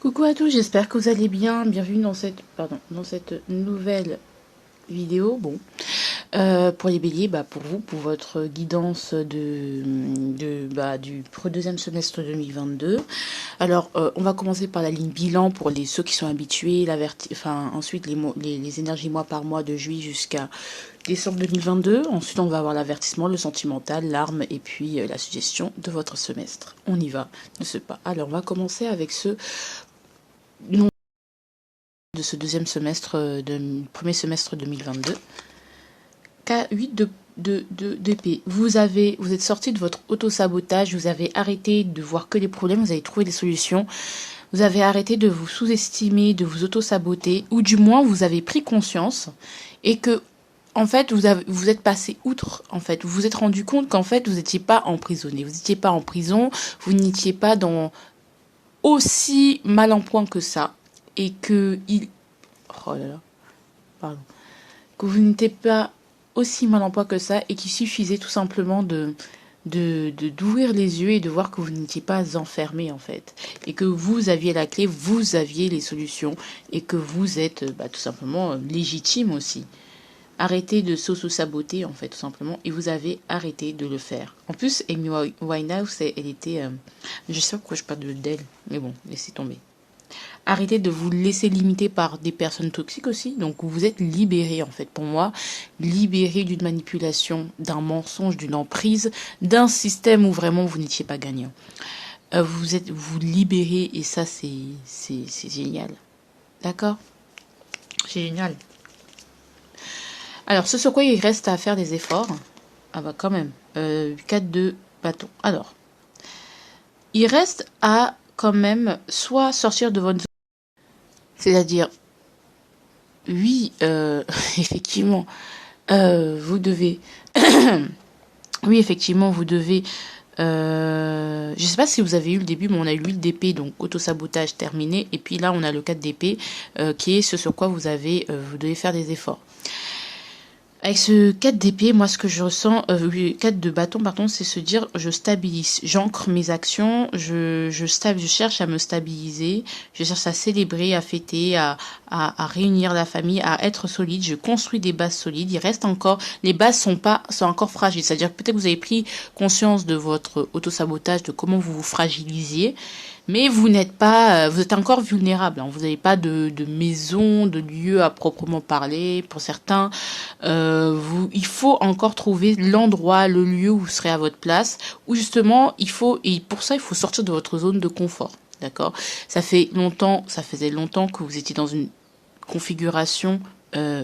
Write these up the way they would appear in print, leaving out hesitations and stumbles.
Coucou à tous, j'espère que vous allez bien. Bienvenue dans cette nouvelle vidéo. Pour les béliers, pour vous, pour votre guidance du deuxième semestre 2022. Alors, on va commencer par la ligne bilan pour ceux qui sont habitués. Ensuite, les énergies mois par mois de juillet jusqu'à décembre 2022. Ensuite, on va avoir l'avertissement, le sentimental, l'arme et puis la suggestion de votre semestre. On y va, ne sais pas. Alors, on va commencer avec de ce deuxième semestre, premier semestre 2022. K8 d'épée. Vous êtes sorti de votre auto-sabotage, vous avez arrêté de voir que les problèmes, vous avez trouvé des solutions, vous avez arrêté de vous sous-estimer, de vous auto-saboter, ou du moins vous avez pris conscience et que, en fait, vous êtes passé outre, en fait. Vous vous êtes rendu compte qu'en fait, vous n'étiez pas emprisonné, vous n'étiez pas en prison, vous n'étiez pas dans aussi mal en point que ça, et que oh là là, pardon. Que vous n'étiez pas aussi mal en point que ça et qu'il suffisait tout simplement d'ouvrir les yeux et de voir que vous n'étiez pas enfermé en fait et que vous aviez la clé, vous aviez les solutions et que vous êtes tout simplement légitime aussi. Arrêtez de s'auto-saboter en fait tout simplement et vous avez arrêté de le faire. En plus, Amy Winehouse, elle était... je sais pas pourquoi je parle d'elle, mais bon, laissez tomber. Arrêtez de vous laisser limiter par des personnes toxiques aussi. Donc, vous êtes libéré, en fait, pour moi. Libéré d'une manipulation, d'un mensonge, d'une emprise, d'un système où vraiment vous n'étiez pas gagnant. Vous libérez et ça, c'est génial. D'accord? C'est génial. Alors, ce sur quoi il reste à faire des efforts. Ah bah, quand même. 4 de bâton. Alors, il reste à quand même soit sortir de votre... C'est-à-dire, oui, effectivement, vous devez... oui, effectivement, vous devez... je ne sais pas si vous avez eu le début, mais on a eu l'huile d'épée, donc auto-sabotage terminé. Et puis là, on a le 4 d'épée, qui est ce sur quoi vous devez faire des efforts. Avec ce 4 d'épée, moi, ce que je ressens, 4 de bâton, pardon, c'est se dire, je stabilise, j'ancre mes actions, je cherche à me stabiliser, je cherche à célébrer, à fêter, à réunir la famille, à être solide, je construis des bases solides, il reste encore, les bases sont encore fragiles, c'est-à-dire que peut-être que vous avez pris conscience de votre auto-sabotage, de comment vous vous fragilisiez, mais vous êtes encore vulnérable, hein. Vous n'avez pas de maison, de lieu à proprement parler. Pour certains, il faut encore trouver l'endroit, le lieu où vous serez à votre place, où justement, et pour ça, il faut sortir de votre zone de confort. D'accord? Ça faisait longtemps que vous étiez dans une configuration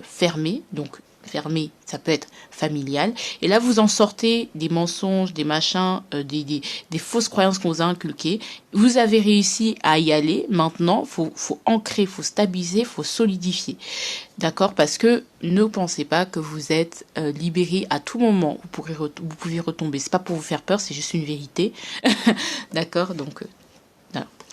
fermée, donc fermé, ça peut être familial. Et là, vous en sortez des mensonges, des machins, des fausses croyances qu'on vous a inculquées. Vous avez réussi à y aller. Maintenant, faut ancrer, faut stabiliser, faut solidifier. D'accord? Parce que ne pensez pas que vous êtes libéré à tout moment. Vous pouvez retomber. C'est pas pour vous faire peur, c'est juste une vérité. D'accord? Donc,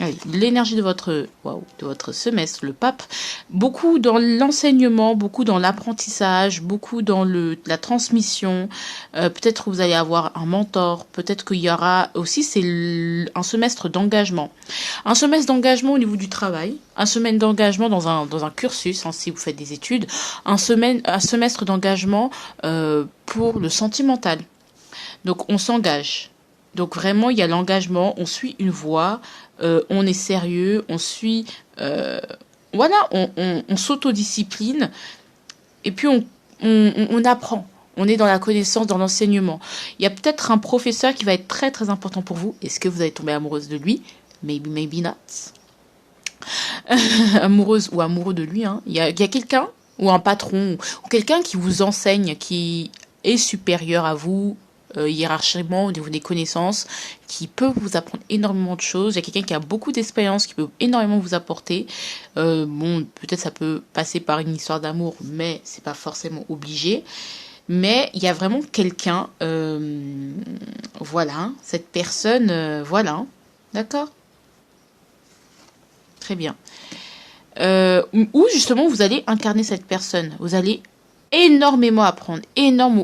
allez, l'énergie de votre semestre, le pape, beaucoup dans l'enseignement, beaucoup dans l'apprentissage, beaucoup dans la transmission. Peut-être que vous allez avoir un mentor, peut-être qu'il y aura aussi, un semestre d'engagement. Un semestre d'engagement au niveau du travail, un semestre d'engagement dans un cursus, hein, si vous faites des études, un semestre d'engagement pour le sentimental. Donc on s'engage. Donc vraiment, il y a l'engagement, on suit une voie, on est sérieux, on suit... on s'autodiscipline et puis on apprend. On est dans la connaissance, dans l'enseignement. Il y a peut-être un professeur qui va être très très important pour vous. Est-ce que vous allez tomber amoureuse de lui? Maybe not. Amoureuse ou amoureux de lui. Hein. Il y a quelqu'un, ou un patron, ou quelqu'un qui vous enseigne, qui est supérieur à vous, hiérarchiquement au niveau des connaissances, qui peut vous apprendre énormément de choses. Il y a quelqu'un qui a beaucoup d'expérience, qui peut énormément vous apporter. Peut-être ça peut passer par une histoire d'amour, mais c'est pas forcément obligé. Mais il y a vraiment quelqu'un, voilà, cette personne, voilà, d'accord? Très bien. Où justement vous allez incarner cette personne. Vous allez énormément apprendre,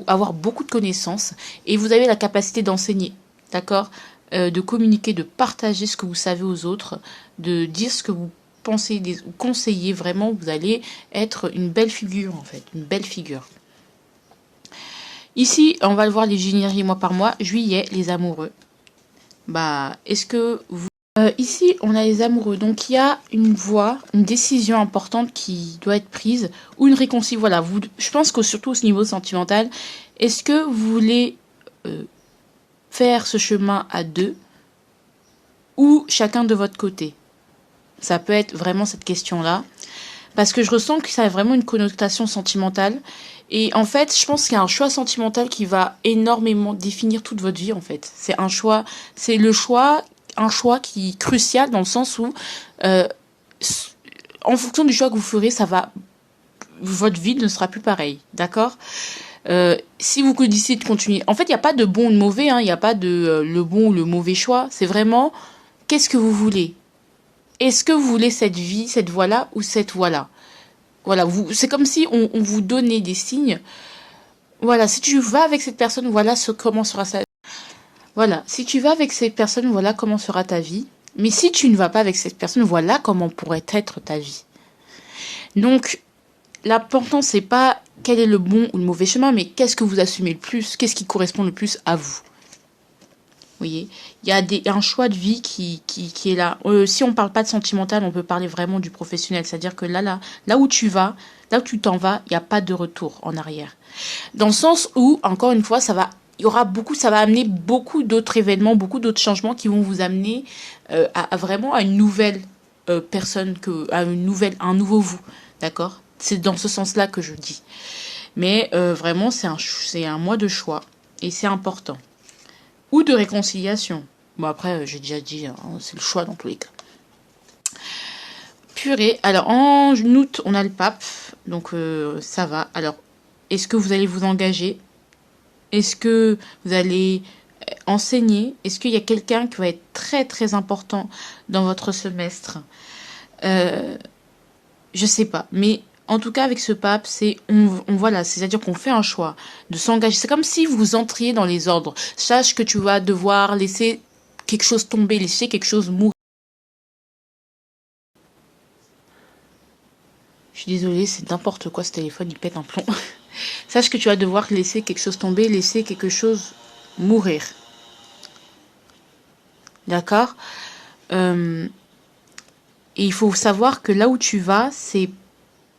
avoir beaucoup de connaissances et vous avez la capacité d'enseigner, d'accord? de communiquer, de partager ce que vous savez aux autres, de dire ce que vous pensez, ou conseiller. Vraiment, vous allez être une belle figure, en fait, une belle figure. Ici, on va le voir les génieries mois par mois. Juillet, les amoureux. Bah, est-ce que vous... ici, on a les amoureux. Donc, il y a une voie, une décision importante qui doit être prise ou une réconciliation. Voilà, je pense que surtout au niveau sentimental, est-ce que vous voulez faire ce chemin à deux ou chacun de votre côté? Ça peut être vraiment cette question-là. Parce que je ressens que ça a vraiment une connotation sentimentale. Et en fait, je pense qu'il y a un choix sentimental qui va énormément définir toute votre vie, en fait. C'est un choix, un choix qui est crucial dans le sens où, en fonction du choix que vous ferez, votre vie ne sera plus pareille, d'accord? Si vous décidez de continuer, en fait, il n'y a pas de bon ou de mauvais, hein, il n'y a pas de le bon ou le mauvais choix. C'est vraiment, qu'est-ce que vous voulez? Est-ce que vous voulez cette vie, cette voie-là ou cette voie-là? Voilà, c'est comme si on vous donnait des signes. Voilà, si tu vas avec cette personne, comment sera ça. Voilà, si tu vas avec cette personne, voilà comment sera ta vie. Mais si tu ne vas pas avec cette personne, voilà comment pourrait être ta vie. Donc, l'important, c'est pas quel est le bon ou le mauvais chemin, mais qu'est-ce que vous assumez le plus, qu'est-ce qui correspond le plus à vous. Vous voyez, il y a un choix de vie qui est là. Si on parle pas de sentimental, on peut parler vraiment du professionnel. C'est-à-dire que là où tu vas, là où tu t'en vas, il n'y a pas de retour en arrière. Dans le sens où, encore une fois, ça va amener beaucoup d'autres événements, beaucoup d'autres changements qui vont vous amener vraiment à une nouvelle personne, à un nouveau vous. D'accord? C'est dans ce sens-là que je dis. Mais vraiment, c'est un mois de choix et c'est important. Ou de réconciliation. Bon, après, j'ai déjà dit, hein, c'est le choix dans tous les cas. Purée. Alors, en août, on a le pape. Donc, ça va. Alors, est-ce que vous allez vous engager? Est-ce que vous allez enseigner? Est-ce qu'il y a quelqu'un qui va être très, très important dans votre semestre? Je sais pas. Mais en tout cas, avec ce pape, voilà, c'est-à-dire qu'on fait un choix de s'engager. C'est comme si vous entriez dans les ordres. Sache que tu vas devoir laisser quelque chose tomber, laisser quelque chose mourir. Je suis désolée, c'est n'importe quoi, ce téléphone, il pète un plomb. Sache que tu vas devoir laisser quelque chose tomber, laisser quelque chose mourir. D'accord? Et il faut savoir que là où tu vas, c'est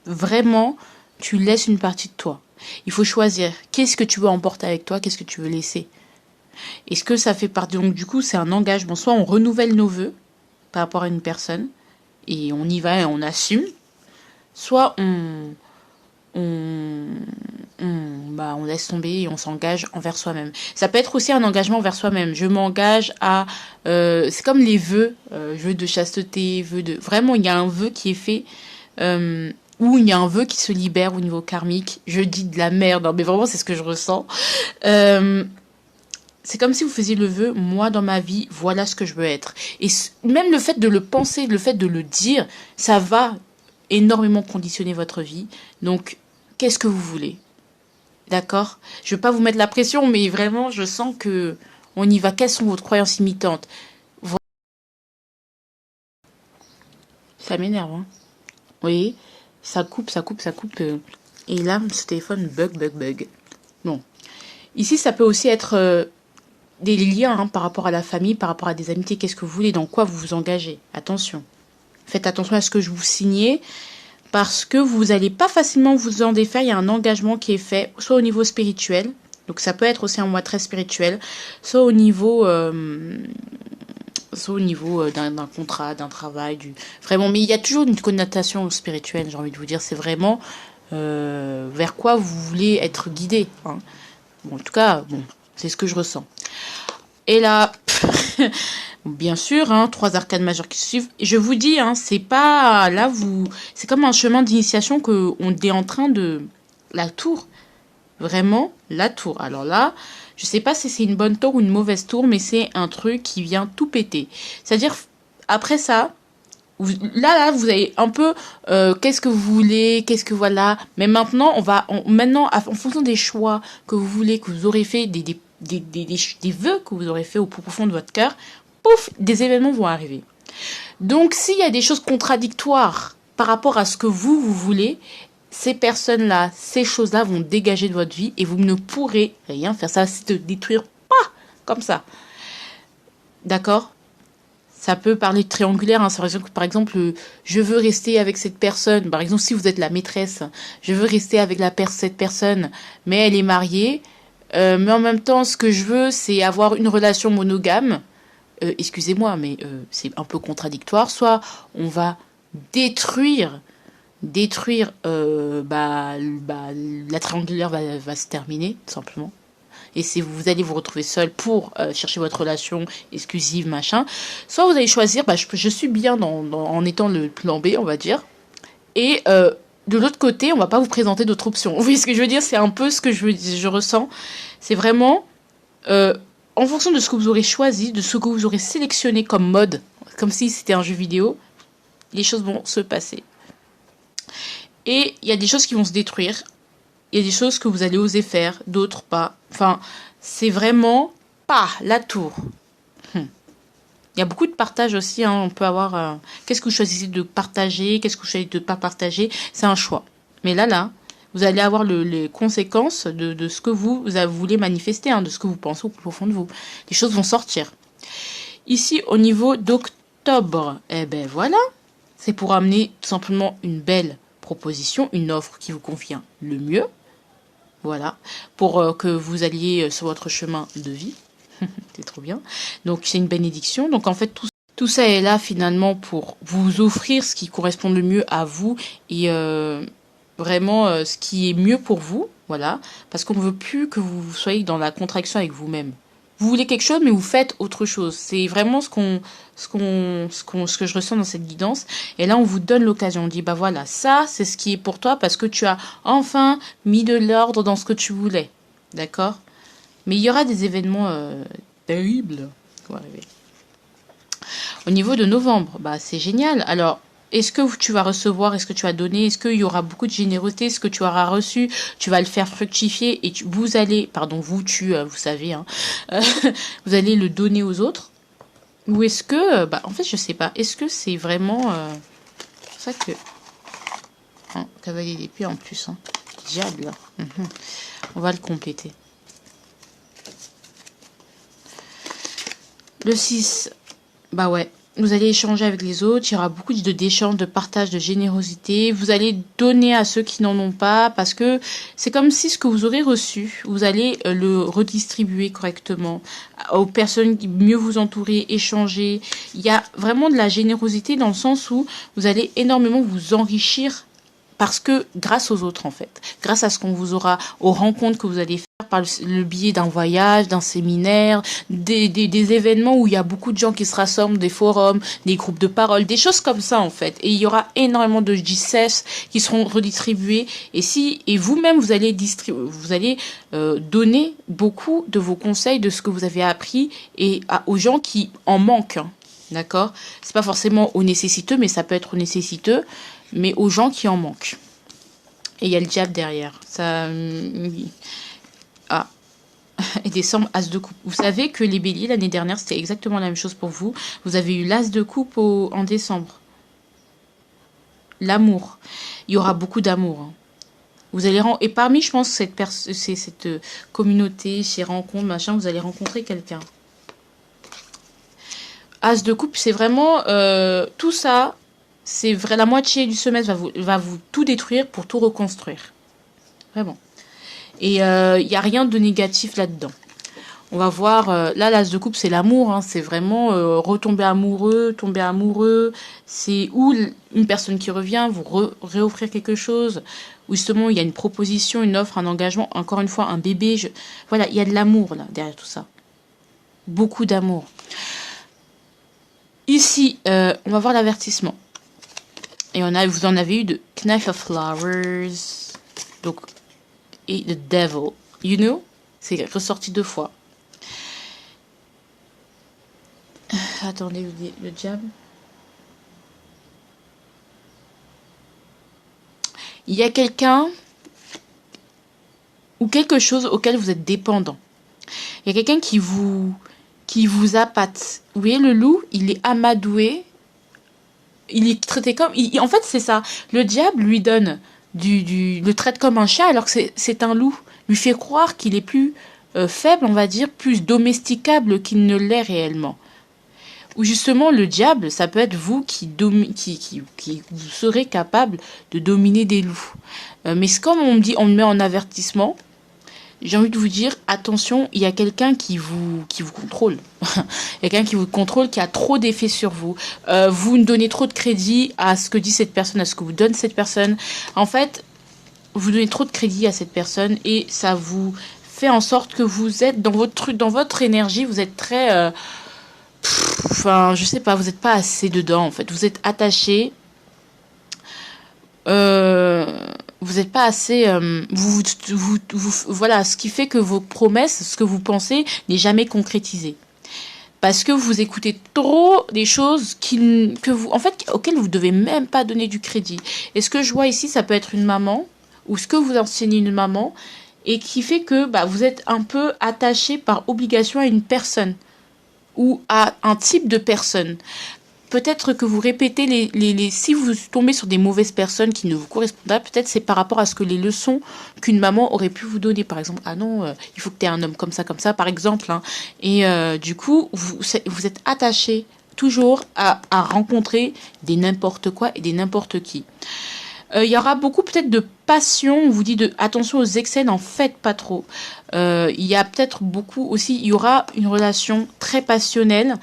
vraiment, tu laisses une partie de toi. Il faut choisir qu'est-ce que tu veux emporter avec toi, qu'est-ce que tu veux laisser. Est-ce que ça fait partie... Donc du coup, c'est un engagement. Soit on renouvelle nos vœux par rapport à une personne et on y va et on assume. Soit on laisse tomber et on s'engage envers soi-même. Ça peut être aussi un engagement envers soi-même. Je m'engage à... c'est comme les vœux, vœux de chasteté, vœux de... Vraiment, il y a un vœu qui est fait... où il y a un vœu qui se libère au niveau karmique. Je dis de la merde, hein, mais vraiment c'est ce que je ressens. C'est comme si vous faisiez le vœu, moi dans ma vie, voilà ce que je veux être. Et même le fait de le penser, le fait de le dire, ça va énormément conditionner votre vie. Donc, qu'est-ce que vous voulez? D'accord? Je ne veux pas vous mettre la pression, mais vraiment, je sens que on y va. Quelles sont vos croyances limitantes? Ça m'énerve, hein? Vous voyez? Ça coupe. Et là, ce téléphone bug. Bon. Ici, ça peut aussi être des liens hein, par rapport à la famille, par rapport à des amitiés. Qu'est-ce que vous voulez? Dans quoi vous vous engagez? Attention. Faites attention à ce que je vous signez. Parce que vous n'allez pas facilement vous en défaire. Il y a un engagement qui est fait, soit au niveau spirituel. Donc, ça peut être aussi un mois très spirituel. Soit au niveau... d'un contrat, d'un travail, vraiment, mais il y a toujours une connotation spirituelle, j'ai envie de vous dire, c'est vraiment vers quoi vous voulez être guidé. Hein. Bon, en tout cas, bon, c'est ce que je ressens. Et là, bien sûr, hein, 3 arcanes majeures qui suivent. Et je vous dis, hein, c'est pas là c'est comme un chemin d'initiation que on est en train de la tour, vraiment la tour. Alors là. Je sais pas si c'est une bonne tour ou une mauvaise tour, mais c'est un truc qui vient tout péter. C'est-à-dire, après ça, là, vous avez un peu, qu'est-ce que vous voulez, qu'est-ce que voilà. Mais maintenant, maintenant, en fonction des choix que vous voulez, que vous aurez fait, des vœux que vous aurez fait au plus profond de votre cœur, pouf, des événements vont arriver. Donc, s'il y a des choses contradictoires par rapport à ce que vous voulez, ces personnes-là, ces choses-là vont dégager de votre vie et vous ne pourrez rien faire. Ça va se détruire pas comme ça. D'accord? Ça peut parler de triangulaire. Hein. Par exemple, je veux rester avec cette personne. Par exemple, si vous êtes la maîtresse, je veux rester avec cette personne, mais elle est mariée. Mais en même temps, ce que je veux, c'est avoir une relation monogame. Excusez-moi, mais c'est un peu contradictoire. Soit on va détruire la triangulaire va se terminer, tout simplement. Et vous allez vous retrouver seul pour chercher votre relation exclusive, machin. Soit vous allez choisir, je suis bien en étant le plan B, on va dire. Et de l'autre côté, on va pas vous présenter d'autres options. Vous voyez ce que je veux dire? C'est un peu ce que je ressens. C'est vraiment en fonction de ce que vous aurez choisi, de ce que vous aurez sélectionné comme mode, comme si c'était un jeu vidéo, les choses vont se passer. Et il y a des choses qui vont se détruire. Il y a des choses que vous allez oser faire, d'autres pas. Enfin, c'est vraiment pas la tour. Il y a beaucoup de partage aussi. Hein. On peut avoir... qu'est-ce que vous choisissez de partager? Qu'est-ce que vous choisissez de ne pas partager? C'est un choix. Mais là, vous allez avoir les conséquences de ce que vous voulez manifester, hein, de ce que vous pensez au plus profond de vous. Les choses vont sortir. Ici, au niveau d'octobre, eh ben voilà. C'est pour amener tout simplement une belle proposition, une offre qui vous convient le mieux. Voilà, pour que vous alliez sur votre chemin de vie. C'est trop bien. Donc, c'est une bénédiction. Donc, en fait, tout ça est là finalement pour vous offrir ce qui correspond le mieux à vous et vraiment ce qui est mieux pour vous. Voilà, parce qu'on ne veut plus que vous soyez dans la contraction avec vous-même. Vous voulez quelque chose, mais vous faites autre chose. C'est vraiment ce que je ressens dans cette guidance. Et là, on vous donne l'occasion. On dit, bah voilà, ça, c'est ce qui est pour toi parce que tu as enfin mis de l'ordre dans ce que tu voulais. D'accord? Mais il y aura des événements terribles qui vont arriver. Au niveau de novembre, bah c'est génial. Alors, est-ce que tu vas recevoir, est-ce que tu vas donner, est-ce qu'il y aura beaucoup de générosité, est-ce que tu auras reçu, tu vas le faire fructifier et vous allez, pardon, vous savez, hein, vous allez le donner aux autres. Ou est-ce que, en fait, je sais pas, est-ce que c'est vraiment ça que... Hein, cavalier d'épée en plus, hein. Diable. On va le compléter. Le 6, bah ouais. Vous allez échanger avec les autres, il y aura beaucoup d'échanges, de partage, de générosité. Vous allez donner à ceux qui n'en ont pas parce que c'est comme si ce que vous aurez reçu, vous allez le redistribuer correctement aux personnes qui mieux vous entourer, échanger. Il y a vraiment de la générosité dans le sens où vous allez énormément vous enrichir parce que grâce aux autres en fait, grâce à ce qu'on vous aura, aux rencontres que vous allez faire par le biais d'un voyage, d'un séminaire, des événements où il y a beaucoup de gens qui se rassemblent, des forums, des groupes de parole, des choses comme ça en fait. Et il y aura énormément de JCS qui seront redistribués. Et vous-même vous allez donner beaucoup de vos conseils, de ce que vous avez appris aux gens qui en manquent. Hein, d'accord? C'est pas forcément aux nécessiteux, mais ça peut être aux nécessiteux, mais aux gens qui en manquent. Et il y a le diable derrière. Ça... Ah. Et décembre, as de coupe. Vous savez que les béliers, l'année dernière, c'était exactement la même chose pour vous. Vous avez eu l'as de coupe en décembre. L'amour. Il y aura beaucoup d'amour. Hein. Vous allez et parmi, je pense, cette communauté, ces rencontres, machin, vous allez rencontrer quelqu'un. As de coupe, c'est vraiment tout ça. C'est vrai, la moitié du semestre va vous tout détruire pour tout reconstruire. Vraiment. Et il n'y a rien de négatif là-dedans. On va voir, là, l'as de coupe, c'est l'amour. Hein, c'est vraiment retomber amoureux, tomber amoureux. C'est où une personne qui revient, vous réoffrir quelque chose. Ou justement, il y a une proposition, une offre, un engagement. Encore une fois, un bébé. Voilà, il y a de l'amour là derrière tout ça. Beaucoup d'amour. Ici, on va voir l'avertissement. Et vous en avez eu de Knife of Flowers, donc, et The Devil. You know? C'est ressorti 2 fois. Attendez, le diable. Il y a quelqu'un ou quelque chose auquel vous êtes dépendant. Il y a quelqu'un qui vous appâte. Vous voyez, le loup, il est amadoué. Il est traité comme... en fait, c'est ça. Le diable lui donne le traite comme un chat alors que c'est un loup. Lui fait croire qu'il est plus faible, on va dire, plus domesticable qu'il ne l'est réellement. Ou justement, le diable, ça peut être vous qui vous serez capable de dominer des loups. Mais c'est comme on me dit, on me met en avertissement. J'ai envie de vous dire, attention, il y a quelqu'un qui vous contrôle. Il y a quelqu'un qui vous contrôle, qui a trop d'effet sur vous. Vous donnez trop de crédit à ce que dit cette personne, à ce que vous donne cette personne. En fait, vous donnez trop de crédit à cette personne et ça vous fait en sorte que vous êtes dans votre énergie, vous êtes très... enfin, je sais pas, vous n'êtes pas assez dedans, en fait. Vous êtes attaché. Vous n'êtes pas assez... voilà, ce qui fait que vos promesses, ce que vous pensez, n'est jamais concrétisé. Parce que vous écoutez trop des choses auxquelles vous ne devez même pas donner du crédit. Et ce que je vois ici, ça peut être une maman, ou ce que vous enseignez une maman, et qui fait que vous êtes un peu attaché par obligation à une personne. Ou à un type de personne. Peut-être que vous répétez si vous tombez sur des mauvaises personnes qui ne vous correspondent pas, peut-être c'est par rapport à ce que les leçons qu'une maman aurait pu vous donner. Par exemple, ah non, il faut que tu aies un homme comme ça, par exemple. Hein. Et du coup, vous êtes attaché toujours à rencontrer des n'importe quoi et des n'importe qui. Il y aura beaucoup peut-être de passion, on vous dit attention aux excès, n'en faites pas trop. Il y a peut-être beaucoup aussi, il y aura une relation très passionnelle,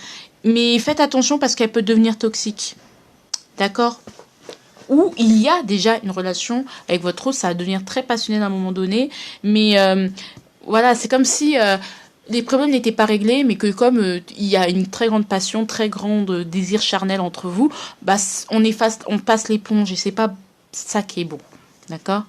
mais faites attention parce qu'elle peut devenir toxique. D'accord ? Ou il y a déjà une relation avec votre autre, ça va devenir très passionnel à un moment donné, mais voilà, c'est comme si... les problèmes n'étaient pas réglés, mais que comme il y a une très grande passion, très grand désir charnel entre vous, on passe l'éponge et c'est pas ça qui est bon, d'accord ?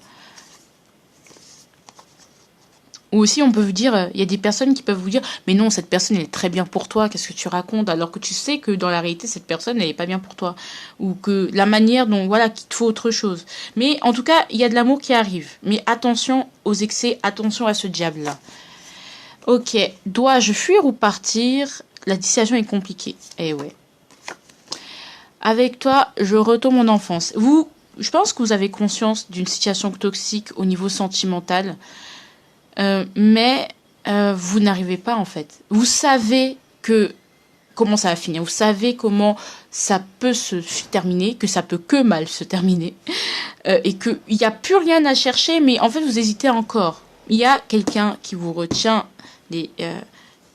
Ou aussi on peut vous dire, il y a des personnes qui peuvent vous dire, mais non, cette personne elle est très bien pour toi, qu'est-ce que tu racontes ? Alors que tu sais que dans la réalité cette personne elle est pas bien pour toi, ou que la manière dont qu'il te faut autre chose. Mais en tout cas il y a de l'amour qui arrive, mais attention aux excès, attention à ce diable là. Ok, dois-je fuir ou partir ? La situation est compliquée. Eh ouais. Avec toi, je retourne mon enfance. Je pense que vous avez conscience d'une situation toxique au niveau sentimental, mais vous n'arrivez pas en fait. Vous savez comment ça va finir. Vous savez comment ça peut se terminer, que ça peut que mal se terminer, et qu'il n'y a plus rien à chercher, mais en fait vous hésitez encore. Il y a quelqu'un qui vous retient.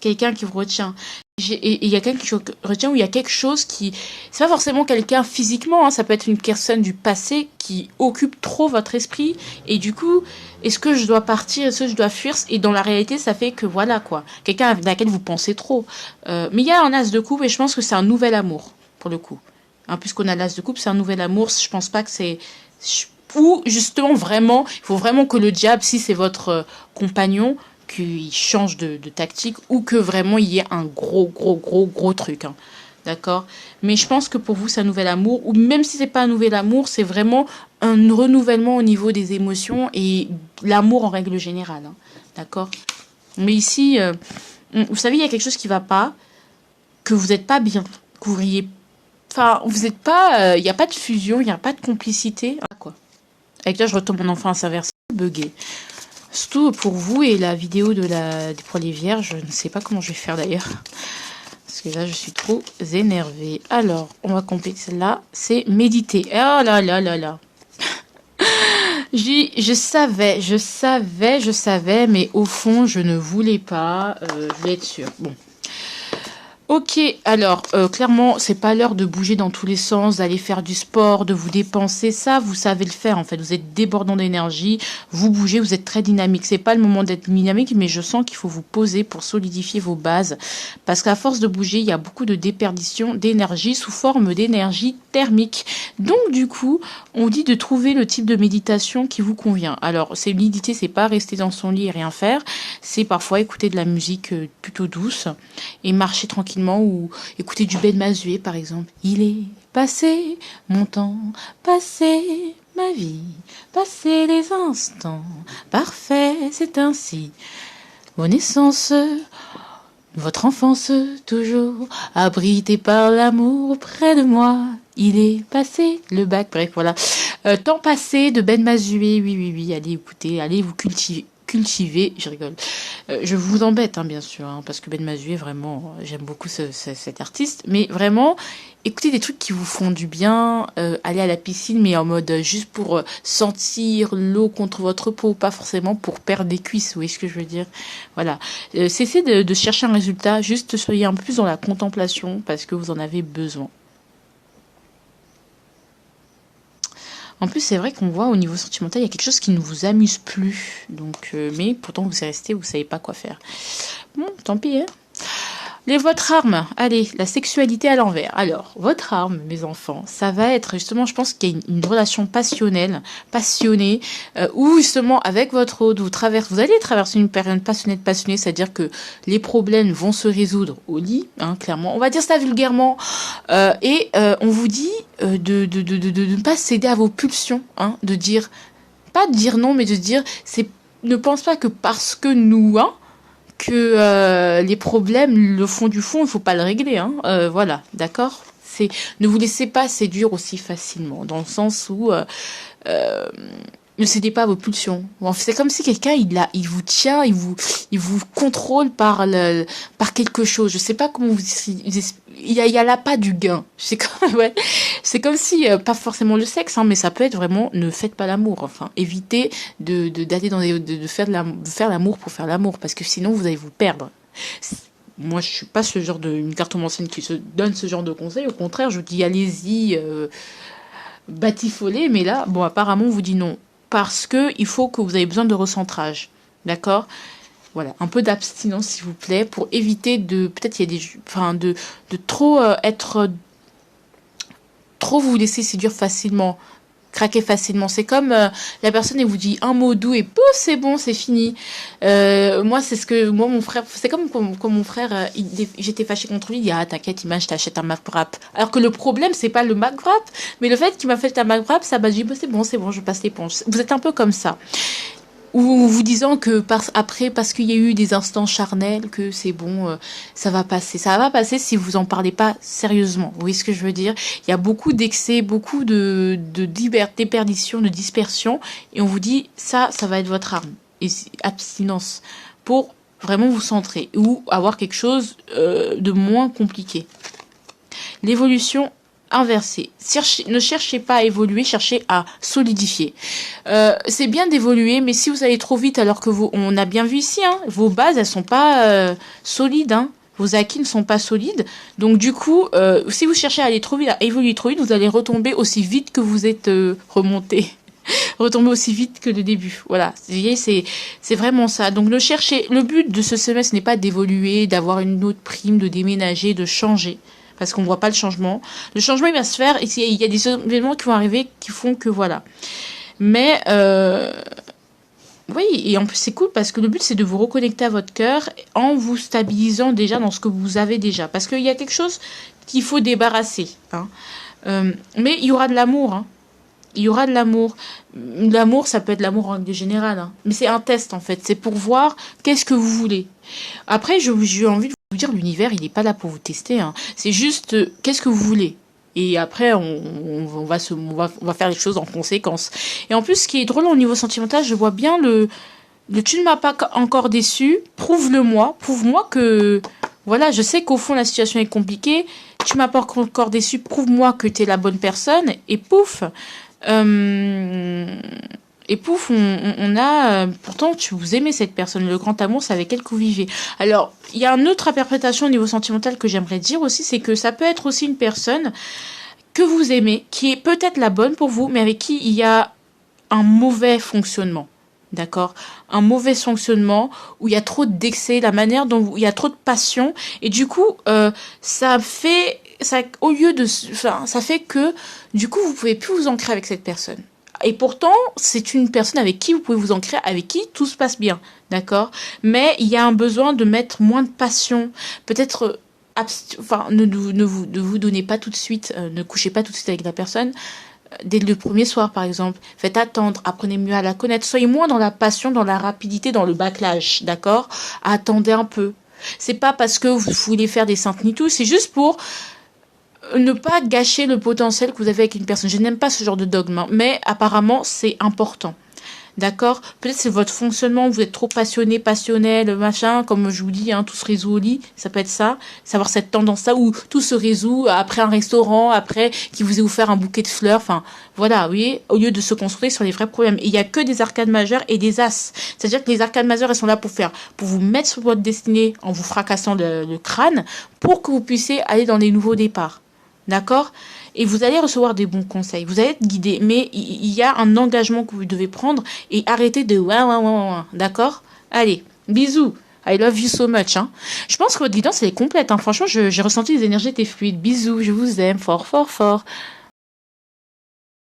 Quelqu'un qui vous retient. Et il y a quelqu'un qui vous retient où il y a quelque chose qui... C'est pas forcément quelqu'un physiquement, hein, ça peut être une personne du passé qui occupe trop votre esprit. Et du coup, est-ce que je dois partir, est-ce que je dois fuir ? Et dans la réalité, ça fait que voilà quoi. Quelqu'un avec laquelle vous pensez trop. Mais il y a un as de coupe et je pense que c'est un nouvel amour, pour le coup. Hein, puisqu'on a l'as de coupe, c'est un nouvel amour. Je pense pas que c'est... Ou justement, vraiment, il faut vraiment que le diable, si c'est votre compagnon... qu'il change de tactique ou que vraiment il y ait un gros truc. Hein. D'accord ? Mais je pense que pour vous, c'est un nouvel amour. Ou même si c'est pas un nouvel amour, c'est vraiment un renouvellement au niveau des émotions et l'amour en règle générale. Hein. D'accord ? Mais ici, vous savez, il y a quelque chose qui va pas, que vous n'êtes pas bien, que vous riez. Enfin, vous n'êtes pas... Il n'y a pas de fusion, il n'y a pas de complicité. Ah, quoi. Avec là, je retourne mon enfant à sa version buggée. Surtout pour vous et la vidéo pour les vierges, je ne sais pas comment je vais faire d'ailleurs. Parce que là, je suis trop énervée. Alors, on va compléter celle-là. C'est méditer. Oh là là là là. Je savais, mais au fond, je ne voulais pas. Je voulais être sûre. Bon. Ok, alors clairement, c'est pas l'heure de bouger dans tous les sens, d'aller faire du sport, de vous dépenser. Ça, vous savez le faire en fait. Vous êtes débordant d'énergie, vous bougez, vous êtes très dynamique. C'est pas le moment d'être dynamique, mais je sens qu'il faut vous poser pour solidifier vos bases. Parce qu'à force de bouger, il y a beaucoup de déperdition d'énergie sous forme d'énergie thermique. Donc du coup, on dit de trouver le type de méditation qui vous convient. Alors, c'est méditer, c'est pas rester dans son lit et rien faire. C'est parfois écouter de la musique plutôt douce et marcher tranquillement ou écouter du Ben Mazué par exemple. Il est passé mon temps, passé ma vie, passé les instants, parfait, c'est ainsi. Bonne naissance, votre enfance toujours abritée par l'amour près de moi. Il est passé le bac, bref, voilà. Temps passé de Ben Mazué, oui, allez écoutez, allez vous cultiver, je rigole. Je vous embête, hein, bien sûr, hein, parce que Ben Mazué, vraiment, j'aime beaucoup cet artiste, mais vraiment, écoutez des trucs qui vous font du bien, aller à la piscine, mais en mode juste pour sentir l'eau contre votre peau, pas forcément pour perdre des cuisses, vous voyez ce que je veux dire? Voilà. Cessez de chercher un résultat, juste soyez un peu plus dans la contemplation, parce que vous en avez besoin. En plus, c'est vrai qu'on voit au niveau sentimental, il y a quelque chose qui ne vous amuse plus. Donc, mais pourtant, vous êtes resté, vous savez pas quoi faire. Bon, tant pis, hein. Votre arme, allez, la sexualité à l'envers. Alors, votre arme, mes enfants, ça va être justement, je pense qu'il y a une relation passionnée, où justement, avec votre hôte, vous allez traverser une période passionnée, c'est-à-dire que les problèmes vont se résoudre au lit, hein, clairement. On va dire ça vulgairement, et on vous dit de ne pas céder à vos pulsions, hein, de dire, pas de dire non, mais de dire, ne pense pas que parce que nous, hein, que les problèmes, le fond du fond, il faut pas le régler, hein. Voilà, d'accord. Ne vous laissez pas séduire aussi facilement, dans le sens où ne cédez pas à vos pulsions. Bon, c'est comme si quelqu'un il vous tient, il vous contrôle par quelque chose. Je sais pas comment il y a là pas du gain. Ouais, c'est comme si pas forcément le sexe, hein, mais ça peut être vraiment ne faites pas l'amour. Enfin, évitez d'aller de faire l'amour pour faire l'amour, parce que sinon vous allez vous perdre. Moi, je suis pas ce genre une cartomancienne qui se donne ce genre de conseils. Au contraire, je dis allez-y, batifolez. Mais là, bon, apparemment, on vous dit non. Parce que il faut que vous avez besoin de recentrage. D'accord? Voilà. Un peu d'abstinence, s'il vous plaît, pour éviter peut-être il y a de trop trop vous laisser séduire facilement. Craquer facilement. C'est comme la personne elle vous dit un mot doux et pouf, c'est bon, c'est fini. Moi mon frère, c'est comme mon frère, j'étais fâchée contre lui, il dit ah t'inquiète Iman, je t'achète un Mac Wrap. Alors que le problème c'est pas le Mac Wrap, mais le fait qu'il m'a fait un Mac Wrap, ça m'a dit bah, c'est bon, je passe l'éponge. Vous êtes un peu comme ça. Ou vous disant que après, parce qu'il y a eu des instants charnels, que c'est bon, ça va passer. Ça va passer si vous en parlez pas sérieusement. Vous voyez ce que je veux dire? Il y a beaucoup d'excès, beaucoup de déperdition, de dispersion, et on vous dit ça va être votre arme. Et abstinence pour vraiment vous centrer ou avoir quelque chose de moins compliqué. L'évolution inversé. Ne cherchez pas à évoluer, cherchez à solidifier. C'est bien d'évoluer, mais si vous allez trop vite, alors que on a bien vu ici, hein, vos bases, elles sont pas solides, hein. Vos acquis ne sont pas solides. Donc du coup, si vous cherchez à aller trop vite, à évoluer trop vite, vous allez retomber aussi vite que vous êtes remonté. Retomber aussi vite que le début. Voilà. C'est vraiment ça. Donc le but de ce semestre n'est pas d'évoluer, d'avoir une autre prime, de déménager, de changer. Parce qu'on voit pas le changement. Le changement, il va se faire, et il y a des événements qui vont arriver qui font que voilà. Mais, oui, et en plus, c'est cool parce que le but, c'est de vous reconnecter à votre cœur en vous stabilisant déjà dans ce que vous avez déjà. Parce qu'il y a quelque chose qu'il faut débarrasser, hein. Mais il y aura de l'amour, hein. Il y aura de l'amour. L'amour, ça peut être l'amour en règle générale, hein. Mais c'est un test, en fait. C'est pour voir qu'est-ce que vous voulez. Après, j'ai envie de vous dire, l'univers, il n'est pas là pour vous tester, hein. C'est juste, qu'est-ce que vous voulez? Et après, on va faire les choses en conséquence. Et en plus, ce qui est drôle au niveau sentimental, je vois bien le tu ne m'as pas encore déçu, prouve-le-moi, prouve-moi que, voilà, je sais qu'au fond, la situation est compliquée, tu m'as pas encore déçu, prouve-moi que tu es la bonne personne, et pouf, on a... pourtant, vous aimez cette personne. Le grand amour, c'est avec elle que vous vivez. Alors, il y a une autre interprétation au niveau sentimental que j'aimerais dire aussi, c'est que ça peut être aussi une personne que vous aimez, qui est peut-être la bonne pour vous, mais avec qui il y a un mauvais fonctionnement. D'accord? Un mauvais fonctionnement où il y a trop d'excès, la manière dont il y a trop de passion. Et du coup, ça fait que, du coup, vous pouvez plus vous ancrer avec cette personne. Et pourtant, c'est une personne avec qui vous pouvez vous ancrer, avec qui tout se passe bien, d'accord? Mais il y a un besoin de mettre moins de passion, peut-être, ne vous donnez pas tout de suite, ne couchez pas tout de suite avec la personne, dès le premier soir, par exemple. Faites attendre, apprenez mieux à la connaître. Soyez moins dans la passion, dans la rapidité, dans le backlash, d'accord? Attendez un peu. C'est pas parce que vous voulez faire des saintes ni tout, c'est juste pour ne pas gâcher le potentiel que vous avez avec une personne. Je n'aime pas ce genre de dogme, hein, mais apparemment, c'est important. D'accord? Peut-être c'est votre fonctionnement, vous êtes trop passionné, passionnel, machin, comme je vous dis, hein, tout se résout au lit, ça peut être ça, savoir cette tendance-là où tout se résout après un restaurant, après qui vous ait offert un bouquet de fleurs, enfin, voilà, vous voyez, au lieu de se concentrer sur les vrais problèmes. Et il y a que des arcades majeures et des as. C'est-à-dire que les arcades majeures, elles sont là pour vous mettre sur votre destinée en vous fracassant le crâne, pour que vous puissiez aller dans les nouveaux départs. D'accord? Et vous allez recevoir des bons conseils, vous allez être guidé, mais il y a un engagement que vous devez prendre et arrêter de d'accord? Allez, bisous, I love you so much. Hein. Je pense que votre guidance elle est complète, hein. Franchement, j'ai ressenti les énergies étaient fluides. Bisous, je vous aime fort, fort, fort.